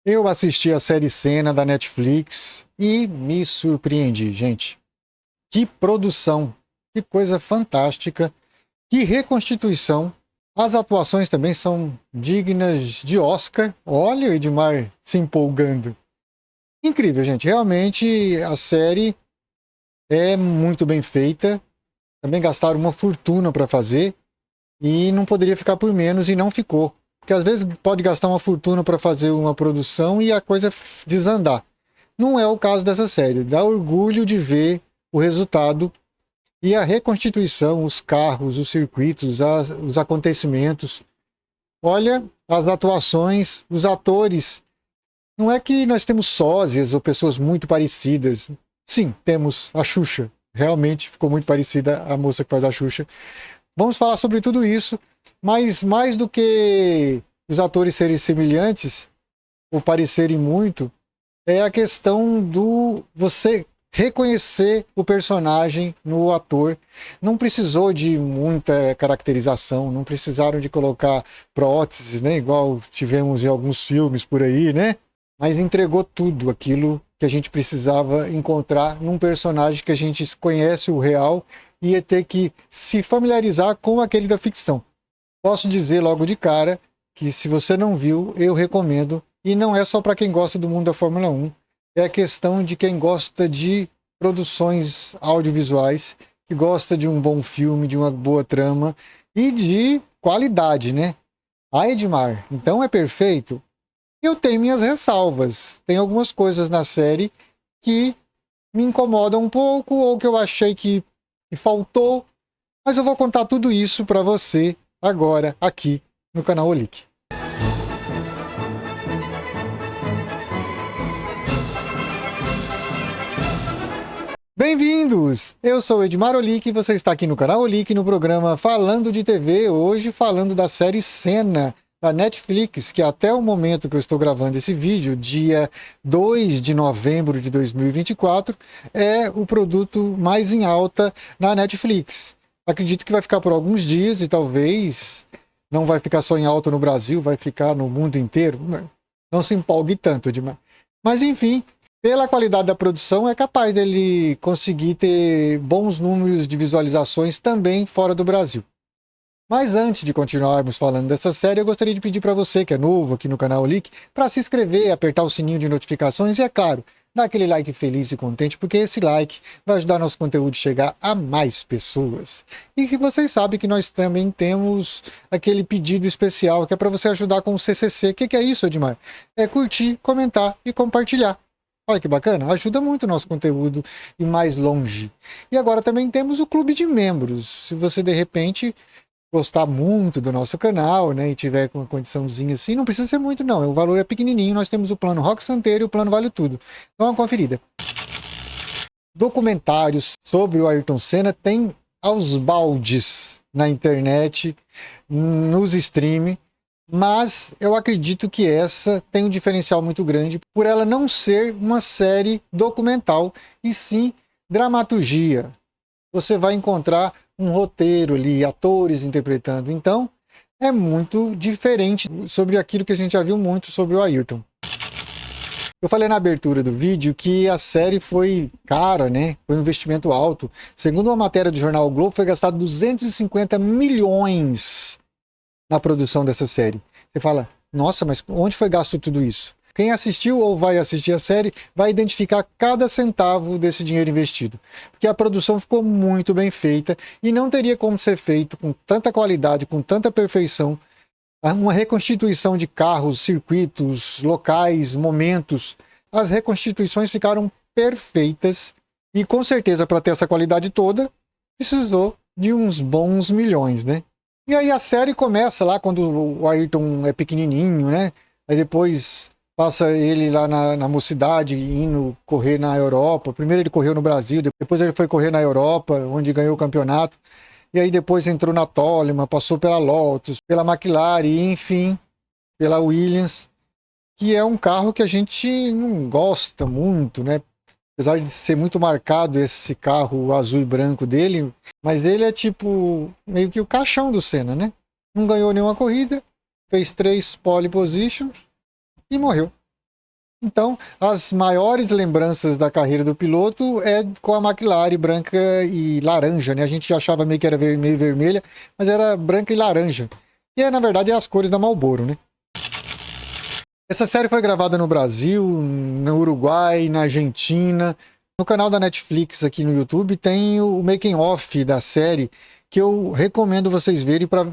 Eu assisti a série Senna da Netflix e me surpreendi, gente. Que produção, que coisa fantástica, que reconstituição. As atuações também são dignas de Oscar. Olha o Edmar se empolgando. Incrível, gente. Realmente a série é muito bem feita. Também gastaram uma fortuna para fazer e não poderia ficar por menos e não ficou. Porque às vezes pode gastar uma fortuna para fazer uma produção e a coisa desandar. Não é o caso dessa série. Dá orgulho de ver o resultado e a reconstituição, os carros, os circuitos, os acontecimentos. Olha, as atuações, os atores. Não é que nós temos sósias ou pessoas muito parecidas. Sim, temos a Xuxa. Realmente ficou muito parecida a moça que faz a Xuxa. Vamos falar sobre tudo isso, mas mais do que os atores serem semelhantes ou parecerem muito, é a questão do você reconhecer o personagem no ator. Não precisou de muita caracterização, não precisaram de colocar próteses, né, igual tivemos em alguns filmes por aí, né? Mas entregou tudo aquilo que a gente precisava encontrar num personagem que a gente conhece o real e ia ter que se familiarizar com aquele da ficção. Posso dizer logo de cara que se você não viu, eu recomendo. E não é só para quem gosta do mundo da Fórmula 1. É a questão de quem gosta de produções audiovisuais, que gosta de um bom filme, de uma boa trama e de qualidade, né? Ah, Edmar, então é perfeito? Eu tenho minhas ressalvas. Tem algumas coisas na série que me incomodam um pouco ou que eu achei que faltou, mas eu vou contar tudo isso para você agora aqui no canal Olic. Bem-vindos! Eu sou Edmar Olic e você está aqui no canal Olic no programa Falando de TV, hoje falando da série Senna da Netflix, que até o momento que eu estou gravando esse vídeo, dia 2 de novembro de 2024, é o produto mais em alta na Netflix. Acredito que vai ficar por alguns dias e talvez não vai ficar só em alta no Brasil, vai ficar no mundo inteiro. Não se empolgue tanto, Edmar. Mas enfim, pela qualidade da produção, é capaz dele conseguir ter bons números de visualizações também fora do Brasil. Mas antes de continuarmos falando dessa série, eu gostaria de pedir para você que é novo aqui no canal Leak, para se inscrever, apertar o sininho de notificações e, é claro, dar aquele like feliz e contente, porque esse like vai ajudar nosso conteúdo a chegar a mais pessoas. E que vocês sabem que nós também temos aquele pedido especial que é para você ajudar com o CCC. O que é isso, Edmar? É curtir, comentar e compartilhar. Olha que bacana, ajuda muito o nosso conteúdo e mais longe. E agora também temos o clube de membros. Se você de repente gostar muito do nosso canal, né, e tiver com uma condiçãozinha assim, não precisa ser muito não, o valor é pequenininho, nós temos o plano Rock Santeiro e o plano Vale Tudo. Dá uma conferida. Documentários sobre o Ayrton Senna tem aos baldes na internet, nos streams, mas eu acredito que essa tem um diferencial muito grande por ela não ser uma série documental, e sim dramaturgia. Você vai encontrar um roteiro ali, atores interpretando. Então, é muito diferente sobre aquilo que a gente já viu muito sobre o Ayrton. Eu falei na abertura do vídeo que a série foi cara, né? Foi um investimento alto. Segundo uma matéria do jornal o Globo, foi gastado 250 milhões na produção dessa série. Você fala, nossa, mas onde foi gasto tudo isso? Quem assistiu ou vai assistir a série vai identificar cada centavo desse dinheiro investido. Porque a produção ficou muito bem feita e não teria como ser feito com tanta qualidade, com tanta perfeição, uma reconstituição de carros, circuitos, locais, momentos. As reconstituições ficaram perfeitas e com certeza para ter essa qualidade toda precisou de uns bons milhões, né? E aí a série começa lá quando o Ayrton é pequenininho, né? Aí depois passa ele lá na mocidade, indo correr na Europa. Primeiro ele correu no Brasil, depois ele foi correr na Europa, onde ganhou o campeonato. E aí depois entrou na Toleman, passou pela Lotus, pela McLaren e, enfim, pela Williams, que é um carro que a gente não gosta muito, né? Apesar de ser muito marcado esse carro azul e branco dele, mas ele é tipo meio que o caixão do Senna, né? Não ganhou nenhuma corrida, fez 3 pole positions e morreu. Então, as maiores lembranças da carreira do piloto é com a McLaren branca e laranja, né? A gente já achava meio que era meio vermelha, mas era branca e laranja. E na verdade, é as cores da Marlboro, né? Essa série foi gravada no Brasil, no Uruguai, na Argentina. No canal da Netflix aqui no YouTube tem o making off da série, que eu recomendo vocês verem para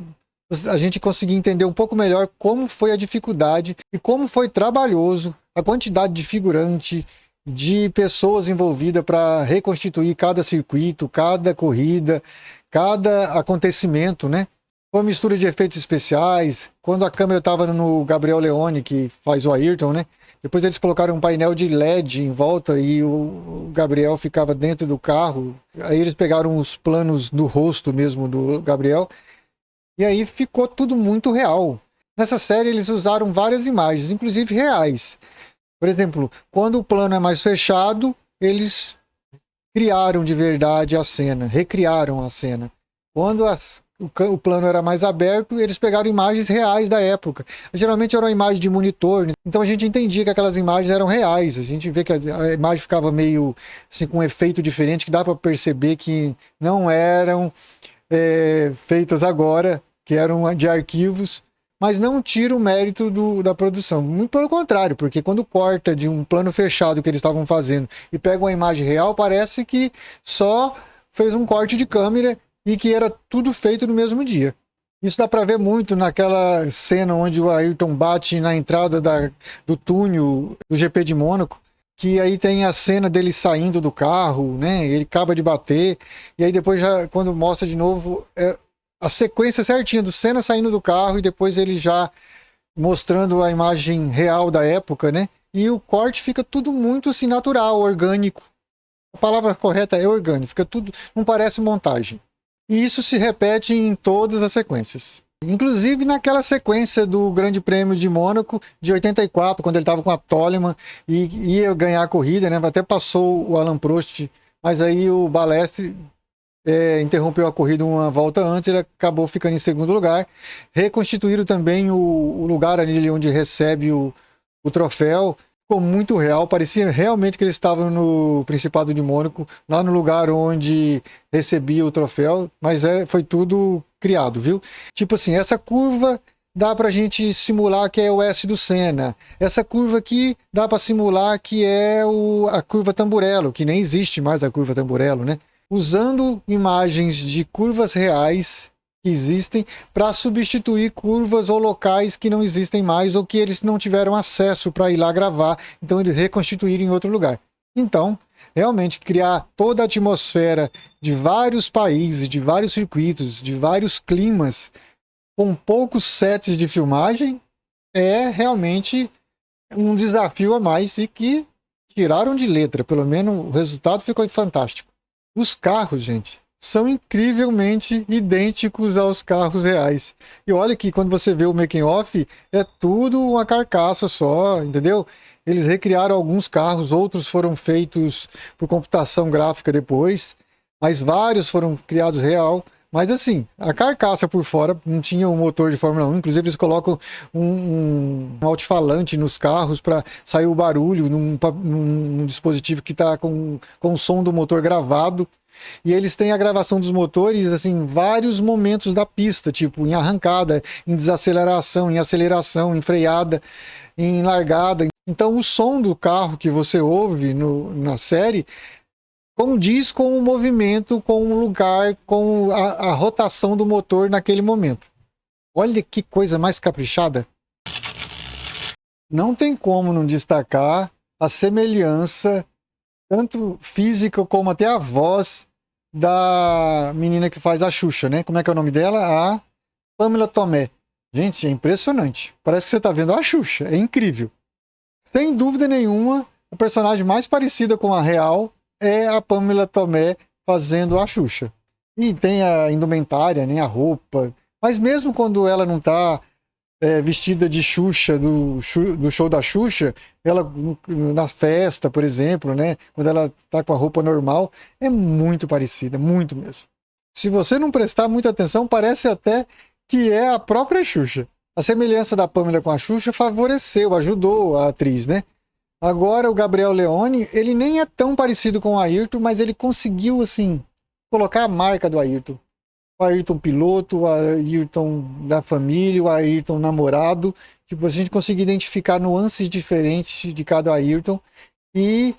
a gente conseguir entender um pouco melhor como foi a dificuldade e como foi trabalhoso a quantidade de figurante, de pessoas envolvidas para reconstituir cada circuito, cada corrida, cada acontecimento, né? Foi uma mistura de efeitos especiais. Quando a câmera estava no Gabriel Leone, que faz o Ayrton, né? Depois eles colocaram um painel de LED em volta e o Gabriel ficava dentro do carro. Aí eles pegaram os planos do rosto mesmo do Gabriel. E aí ficou tudo muito real. Nessa série eles usaram várias imagens, inclusive reais. Por exemplo, quando o plano é mais fechado, eles criaram de verdade a cena, recriaram a cena. Quando o plano era mais aberto, eles pegaram imagens reais da época. Geralmente era uma imagem de monitor, né? Então a gente entendia que aquelas imagens eram reais. A gente vê que a imagem ficava meio assim, com um efeito diferente, que dá para perceber que não eram feitas agora, que eram de arquivos, mas não tira o mérito da produção. Muito pelo contrário, porque quando corta de um plano fechado que eles estavam fazendo e pega uma imagem real, parece que só fez um corte de câmera e que era tudo feito no mesmo dia. Isso dá para ver muito naquela cena onde o Ayrton bate na entrada do túnel do GP de Mônaco, que aí tem a cena dele saindo do carro, né? Ele acaba de bater, e aí depois, já, quando mostra de novo, a sequência certinha do Senna saindo do carro e depois ele já mostrando a imagem real da época, né? E o corte fica tudo muito assim, natural, orgânico. A palavra correta é orgânico, fica tudo, não parece montagem. E isso se repete em todas as sequências. Inclusive naquela sequência do Grande Prêmio de Mônaco de 84, quando ele estava com a Toleman e ia ganhar a corrida, né? Até passou o Alain Prost, mas aí o Balestre interrompeu a corrida uma volta antes, ele acabou ficando em segundo lugar. Reconstituíram também o lugar ali onde recebe o troféu. Ficou muito real, parecia realmente que eles estavam no Principado de Mônaco, lá no lugar onde recebia o troféu, mas foi tudo criado, viu? Tipo assim, essa curva dá pra gente simular que é o S do Senna. Essa curva aqui dá para simular que é a curva Tamburello, que nem existe mais a curva Tamburello, né? Usando imagens de curvas reais que existem para substituir curvas ou locais que não existem mais ou que eles não tiveram acesso para ir lá gravar, então eles reconstituíram em outro lugar. Então, realmente criar toda a atmosfera de vários países, de vários circuitos, de vários climas, com poucos sets de filmagem, é realmente um desafio a mais e que tiraram de letra, pelo menos o resultado ficou fantástico. Os carros, gente, são incrivelmente idênticos aos carros reais. E olha que quando você vê o making off, é tudo uma carcaça só, entendeu? Eles recriaram alguns carros, outros foram feitos por computação gráfica depois, mas vários foram criados real. Mas assim, a carcaça por fora não tinha um motor de Fórmula 1, inclusive eles colocam um alto-falante nos carros para sair o barulho num dispositivo que está com o som do motor gravado. E eles têm a gravação dos motores assim, em vários momentos da pista, tipo em arrancada, em desaceleração, em aceleração, em freada, em largada. Então o som do carro que você ouve na série condiz com o movimento, com o lugar, com a rotação do motor naquele momento. Olha que coisa mais caprichada. Não tem como não destacar a semelhança, tanto física como até a voz da menina que faz a Xuxa, né? Como é que é o nome dela? A Pamela Tomé. Gente, é impressionante. Parece que você está vendo a Xuxa. É incrível. Sem dúvida nenhuma, a personagem mais parecida com a real é a Pamela Tomé fazendo a Xuxa. E tem a indumentária, né, a roupa. Mas mesmo quando ela não está vestida de Xuxa, do show da Xuxa, ela na festa, por exemplo, né, quando ela está com a roupa normal, é muito parecida, muito mesmo. Se você não prestar muita atenção, parece até que é a própria Xuxa. A semelhança da Pamela com a Xuxa favoreceu, ajudou a atriz, né? Agora o Gabriel Leone, ele nem é tão parecido com o Ayrton, mas ele conseguiu, assim, colocar a marca do Ayrton. O Ayrton piloto, o Ayrton da família, o Ayrton namorado. Tipo, a gente conseguiu identificar nuances diferentes de cada Ayrton e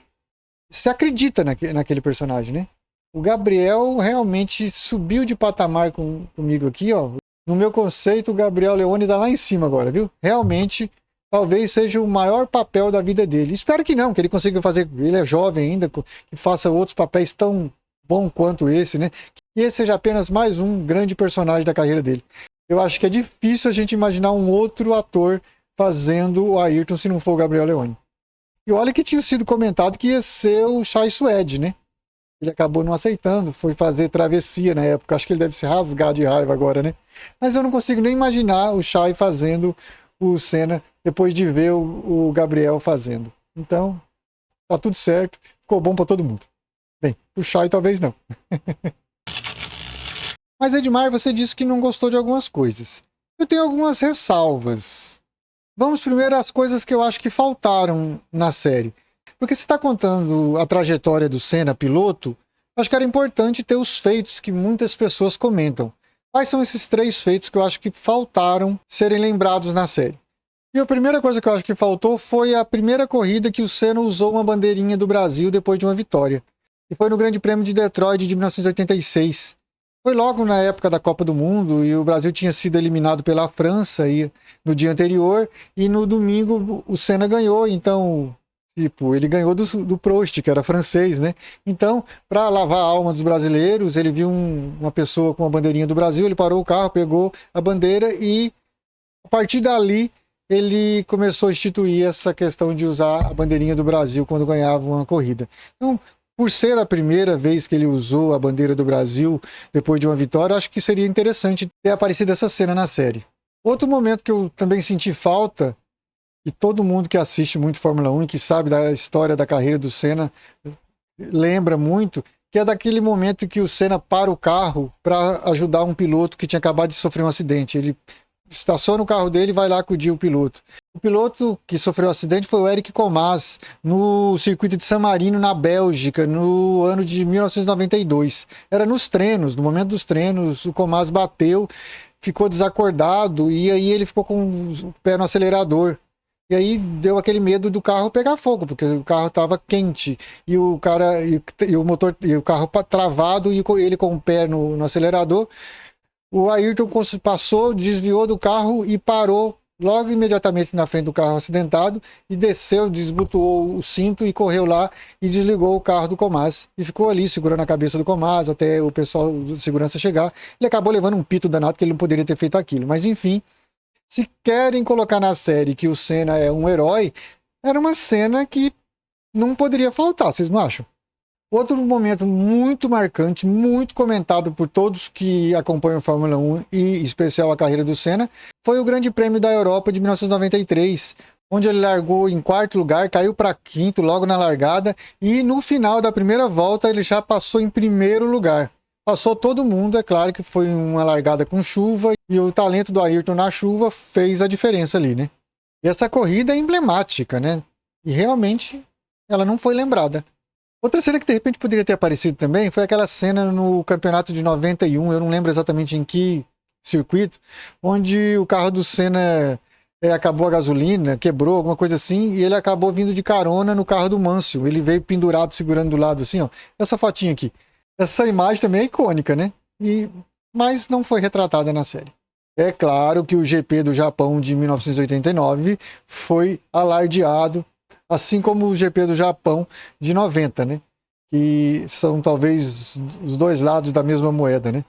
se acredita naquele personagem, né? O Gabriel realmente subiu de patamar comigo aqui, ó. No meu conceito, o Gabriel Leone tá lá em cima agora, viu? Realmente, talvez seja o maior papel da vida dele. Espero que não, que ele consiga fazer. Ele é jovem ainda, que faça outros papéis tão bom quanto esse, né? Que esse seja apenas mais um grande personagem da carreira dele. Eu acho que é difícil a gente imaginar um outro ator fazendo o Ayrton se não for o Gabriel Leone. E olha que tinha sido comentado que ia ser o Chai Suede, né? Ele acabou não aceitando, foi fazer Travessia na época. Acho que ele deve se rasgar de raiva agora, né? Mas eu não consigo nem imaginar o Chai fazendo o Senna depois de ver o Gabriel fazendo. Então, tá tudo certo. Ficou bom para todo mundo. Bem, o Chai talvez não. Mas Edmar, você disse que não gostou de algumas coisas. Eu tenho algumas ressalvas. Vamos primeiro às coisas que eu acho que faltaram na série. Porque se está contando a trajetória do Senna piloto, acho que era importante ter os feitos que muitas pessoas comentam. Quais são esses 3 feitos que eu acho que faltaram serem lembrados na série? E a primeira coisa que eu acho que faltou foi a primeira corrida que o Senna usou uma bandeirinha do Brasil depois de uma vitória. E foi no Grande Prêmio de Detroit de 1986. Foi logo na época da Copa do Mundo e o Brasil tinha sido eliminado pela França no dia anterior, e no domingo o Senna ganhou, então, tipo, ele ganhou do Prost, que era francês, né? Então, para lavar a alma dos brasileiros, ele viu uma pessoa com a bandeirinha do Brasil, ele parou o carro, pegou a bandeira e a partir dali ele começou a instituir essa questão de usar a bandeirinha do Brasil quando ganhava uma corrida. Então, por ser a primeira vez que ele usou a bandeira do Brasil depois de uma vitória, acho que seria interessante ter aparecido essa cena na série. Outro momento que eu também senti falta, e todo mundo que assiste muito Fórmula 1 e que sabe da história da carreira do Senna lembra muito, que é daquele momento que o Senna para o carro para ajudar um piloto que tinha acabado de sofrer um acidente. Ele estaciona o carro dele e vai lá acudir o piloto. O piloto que sofreu o acidente foi o Eric Comas, no circuito de San Marino, na Bélgica, no ano de 1992. Era nos treinos, no momento dos treinos, o Comas bateu, ficou desacordado e aí ele ficou com o pé no acelerador. E aí deu aquele medo do carro pegar fogo, porque o carro estava quente e o cara e o motor e o carro travado e ele com o pé no acelerador. O Ayrton passou, desviou do carro e parou logo imediatamente na frente do carro acidentado e desceu, desbotou o cinto e correu lá e desligou o carro do Comas. E ficou ali segurando a cabeça do Comas até o pessoal de segurança chegar. Ele acabou levando um pito danado que ele não poderia ter feito aquilo. Mas enfim, se querem colocar na série que o Senna é um herói, era uma cena que não poderia faltar, vocês não acham? Outro momento muito marcante, muito comentado por todos que acompanham a Fórmula 1 e em especial a carreira do Senna, foi o Grande Prêmio da Europa de 1993, onde ele largou em 4º lugar, caiu para 5º logo na largada e no final da primeira volta ele já passou em 1º lugar. Passou todo mundo, é claro que foi uma largada com chuva e o talento do Ayrton na chuva fez a diferença ali, né? E essa corrida é emblemática, né? E realmente ela não foi lembrada. Outra cena que de repente poderia ter aparecido também foi aquela cena no campeonato de 91, eu não lembro exatamente em que circuito, onde o carro do Senna acabou a gasolina, quebrou, alguma coisa assim, e ele acabou vindo de carona no carro do Mansell. Ele veio pendurado, segurando do lado assim, ó. Essa fotinha aqui. Essa imagem também é icônica, né? Mas não foi retratada na série. É claro que o GP do Japão de 1989 foi alardeado, assim como o GP do Japão de 90, né? Que são talvez os dois lados da mesma moeda, né?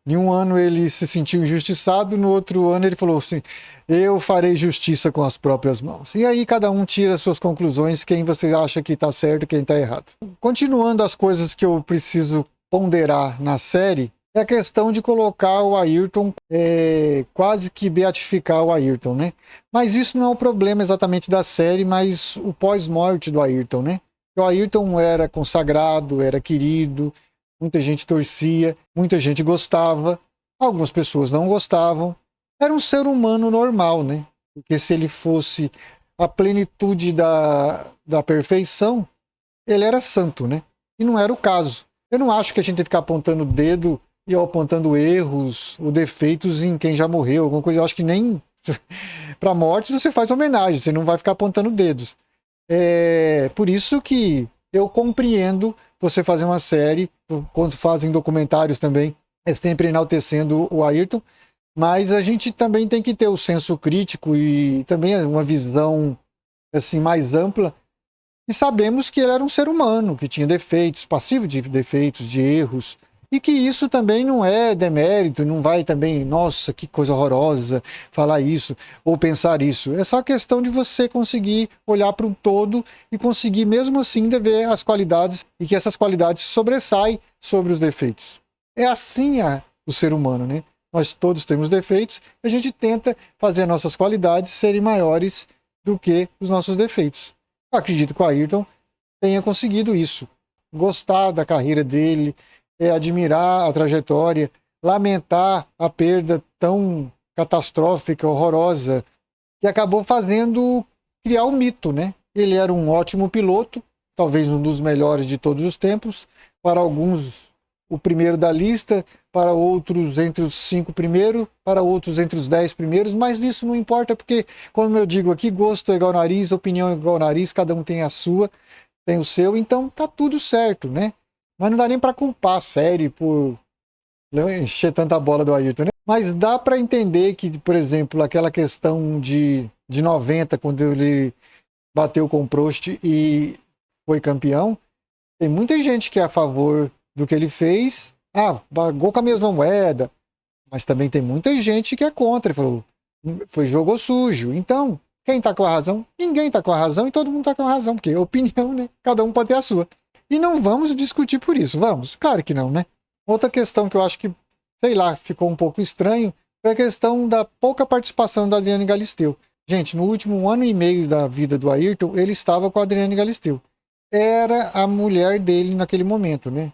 Em um ano ele se sentiu injustiçado, no outro ano ele falou assim: eu farei justiça com as próprias mãos. E aí cada um tira suas conclusões, quem você acha que está certo e quem está errado. Continuando as coisas que eu preciso ponderar na série, é a questão de colocar o Ayrton, quase que beatificar o Ayrton, né? Mas isso não é o problema exatamente da série, mas o pós-morte do Ayrton, né? O Ayrton era consagrado, era querido, muita gente torcia, muita gente gostava, algumas pessoas não gostavam. Era um ser humano normal, né? Porque se ele fosse a plenitude da perfeição, ele era santo, né? E não era o caso. Eu não acho que a gente tem que ficar apontando o dedo e apontando erros ou defeitos em quem já morreu, alguma coisa. Eu acho que nem para morte você faz homenagem, você não vai ficar apontando dedos. É por isso que eu compreendo você fazer uma série, quando fazem documentários também, é sempre enaltecendo o Ayrton, mas a gente também tem que ter o senso crítico e também uma visão assim mais ampla. E sabemos que ele era um ser humano, que tinha defeitos, passivo de defeitos, de erros, e que isso também não é demérito, não vai também, nossa, que coisa horrorosa falar isso ou pensar isso. É só questão de você conseguir olhar para um todo e conseguir mesmo assim ver as qualidades e que essas qualidades sobressaem sobre os defeitos. É assim o ser humano, né? Nós todos temos defeitos, a gente tenta fazer nossas qualidades serem maiores do que os nossos defeitos. Eu acredito que o Ayrton tenha conseguido isso. Gostar da carreira dele, admirar a trajetória, lamentar a perda tão catastrófica, horrorosa, que acabou fazendo criar um mito, né? Ele era um ótimo piloto, talvez um dos melhores de todos os tempos, para alguns o primeiro da lista, para outros entre os 5 primeiros, para outros entre os 10 primeiros, mas isso não importa porque, como eu digo aqui, gosto é igual nariz, opinião é igual nariz, cada um tem a sua, tem o seu, então tá tudo certo, né? Mas não dá nem para culpar a série por encher tanta bola do Ayrton, né? Mas dá para entender que, por exemplo, aquela questão de 90, quando ele bateu com o Prost e foi campeão, tem muita gente que é a favor do que ele fez, pagou com a mesma moeda, mas também tem muita gente que é contra, ele falou, foi jogo sujo. Então, quem tá com a razão? Ninguém tá com a razão e todo mundo tá com a razão, porque é opinião, né? Cada um pode ter a sua. E não vamos discutir por isso, vamos? Claro que não, né? Outra questão que eu acho que, sei lá, ficou um pouco estranho, foi a questão da pouca participação da Adriane Galisteu. Gente, no último ano e meio da vida do Ayrton, ele estava com a Adriane Galisteu. Era a mulher dele naquele momento, né?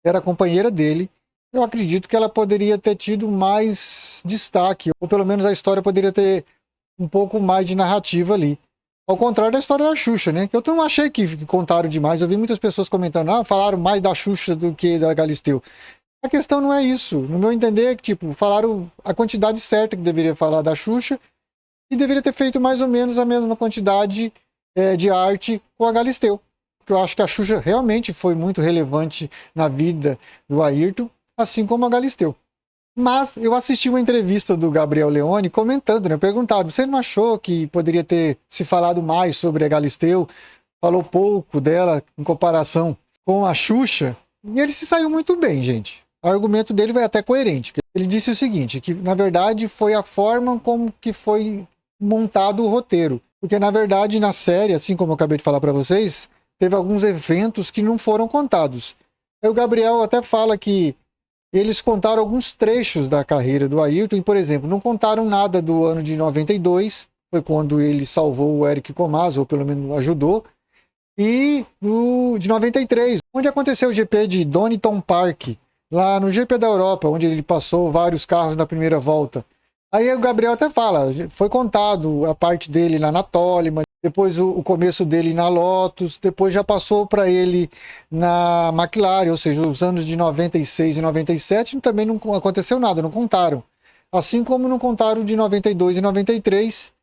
Era a companheira dele. Eu acredito que ela poderia ter tido mais destaque, ou pelo menos a história poderia ter um pouco mais de narrativa ali. Ao contrário da história da Xuxa, né? Que eu não achei que contaram demais. Eu vi muitas pessoas comentando, falaram mais da Xuxa do que da Galisteu. A questão não é isso. No meu entender, é que, tipo, falaram a quantidade certa que deveria falar da Xuxa e deveria ter feito mais ou menos a mesma quantidade de arte com a Galisteu. Porque eu acho que a Xuxa realmente foi muito relevante na vida do Ayrton, assim como a Galisteu. Mas eu assisti uma entrevista do Gabriel Leone comentando, né? Perguntaram, você não achou que poderia ter se falado mais sobre a Galisteu? Falou pouco dela em comparação com a Xuxa? E ele se saiu muito bem, gente. O argumento dele vai até coerente. Ele disse o seguinte, que na verdade foi a forma como que foi montado o roteiro. Porque na verdade na série, assim como eu acabei de falar para vocês, teve alguns eventos que não foram contados. Aí o Gabriel até fala que eles contaram alguns trechos da carreira do Ayrton, e, por exemplo, não contaram nada do ano de 92, foi quando ele salvou o Eric Comaz, ou pelo menos ajudou, e de 93, onde aconteceu o GP de Donington Park, lá no GP da Europa, onde ele passou vários carros na primeira volta. Aí o Gabriel até fala, foi contado a parte dele lá na Toleman, depois o começo dele na Lotus, depois já passou para ele na McLaren, ou seja, os anos de 96 e 97 também não aconteceu nada, não contaram. Assim como não contaram de 92 e 93,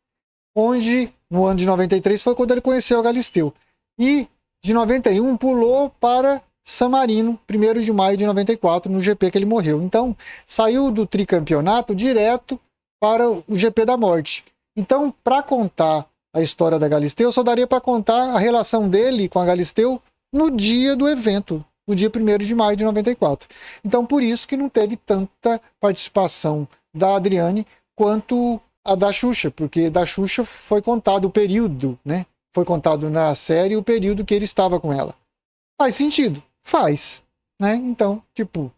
onde no ano de 93 foi quando ele conheceu a Galisteu. E de 91 pulou para San Marino, 1º de maio de 94, no GP que ele morreu. Então, saiu do tricampeonato direto para o GP da morte. Então, para contar a história da Galisteu, só daria para contar a relação dele com a Galisteu no dia do evento, no dia 1º de maio de 94. Então, por isso que não teve tanta participação da Adriane quanto a da Xuxa, porque da Xuxa foi contado o período, né? Foi contado na série o período que ele estava com ela. Faz sentido? Faz, né? Então, tipo,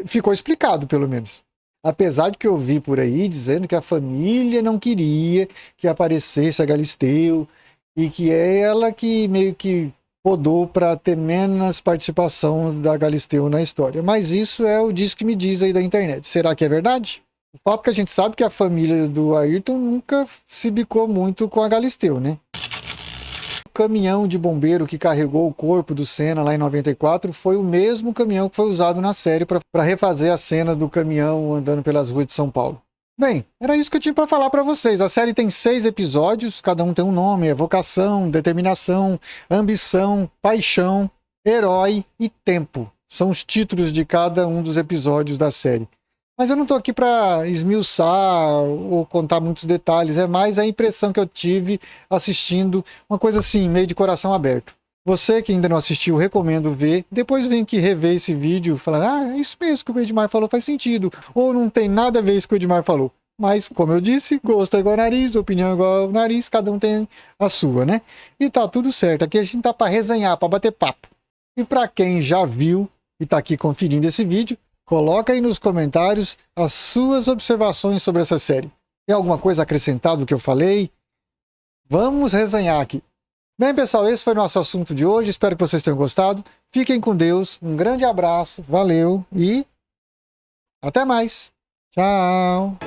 ficou explicado pelo menos. Apesar de que eu vi por aí dizendo que a família não queria que aparecesse a Galisteu e que é ela que meio que podou para ter menos participação da Galisteu na história. Mas isso é o diz que me diz aí da internet. Será que é verdade? O fato que a gente sabe que a família do Ayrton nunca se bicou muito com a Galisteu, né? O caminhão de bombeiro que carregou o corpo do Senna lá em 94 foi o mesmo caminhão que foi usado na série para refazer a cena do caminhão andando pelas ruas de São Paulo. Bem, era isso que eu tinha para falar para vocês. A série tem 6 episódios, cada um tem um nome: é vocação, determinação, ambição, paixão, herói e tempo. São os títulos de cada um dos episódios da série. Mas eu não estou aqui para esmiuçar ou contar muitos detalhes, é mais a impressão que eu tive assistindo, uma coisa assim, meio de coração aberto. Você que ainda não assistiu, recomendo ver. Depois vem aqui rever esse vídeo, falando, é isso mesmo que o Edmar falou, faz sentido. Ou não tem nada a ver isso que o Edmar falou. Mas, como eu disse, gosto é igual ao nariz, opinião é igual ao nariz, cada um tem a sua, né? E tá tudo certo. Aqui a gente tá para resenhar, para bater papo. E para quem já viu e tá aqui conferindo esse vídeo, coloca aí nos comentários as suas observações sobre essa série. Tem alguma coisa acrescentada do que eu falei? Vamos resenhar aqui. Bem, pessoal, esse foi o nosso assunto de hoje. Espero que vocês tenham gostado. Fiquem com Deus. Um grande abraço. Valeu e até mais. Tchau.